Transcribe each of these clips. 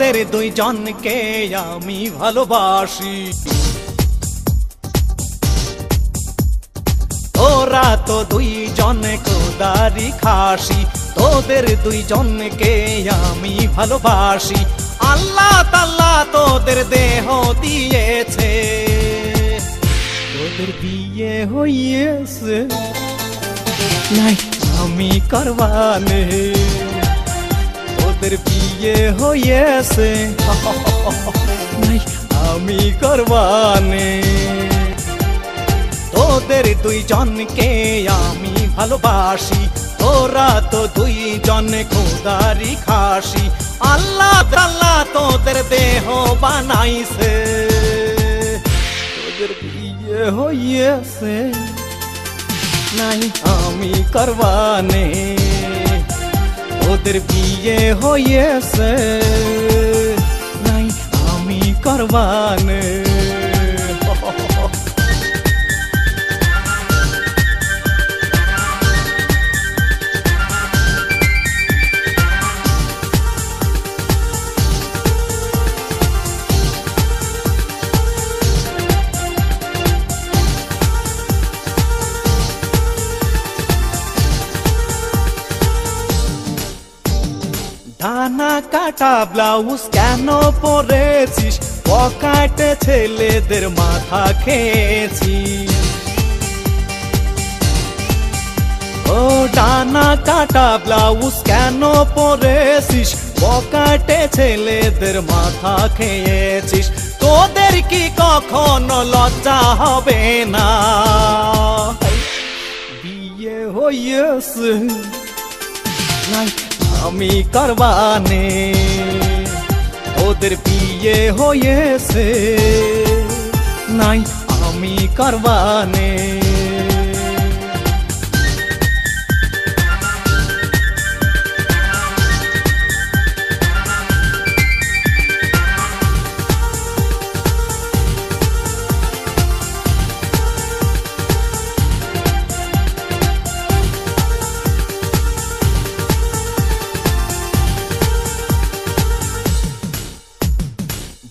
তোদের দুইজনকে আমি ভালোবাসি। তোরা তো দুইজন কোদারি খাসি, তোদের দুইজনকে আমি ভালোবাসি। আল্লাহ তাআলা তোদের দেহ দিয়েছে, তোদের বিয়ে হইয়েছে নাই আমি করবানে, তোদের বিয়ে হইয়েছে নাই আমি করবানে। তোদের দুইজনকে আমি ভালোবাসি, তোরা তো দুইজন খোদারি খাসি। আল্লাহ তাআলা তোদের দেহ বানাইছে, তোদের বিয়ে হইয়েছে নাই আমি করবানে, তোদের বিয়ে হইয়েছে নাই আমি করবানে। ডানা কাটা ব্লাউজ কেন পরেছিস, পকেটে ছেলেদের মাথা খেয়েছিস। ও ডানা কাটা ব্লাউজ কেন পরেছিস, পকেটে ছেলেদের মাথা খেয়েছিস। তোদের কি কখনো লজ্জা হবে না, বিয়ে হইয়েছে নাই আমি করবানে, তোদের বিয়ে হয়েছে নাই আমি করবানে।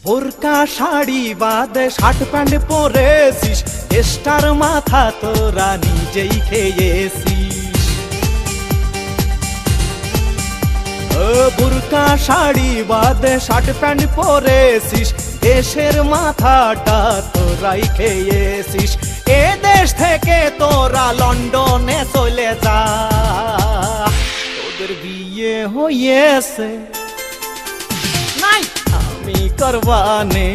বোরকা শাড়ি বাদে শার্ট প্যান্ট পরেছিস, স্টার মাথা তোরা নিজেই খেয়েছিস। বোরকা শাড়ি বাদে শার্ট প্যান্ট পরেছিস, দেশের মাথাটা তোরাই খেয়েছিস। এ দেশ থেকে তোরা লন্ডনে চলে যা, তোদের বিয়ে হয়েছে নাই আমি করবানে,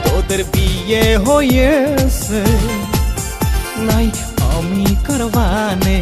তোদের বিয়ে হয়েছে নাই আমি করবানে।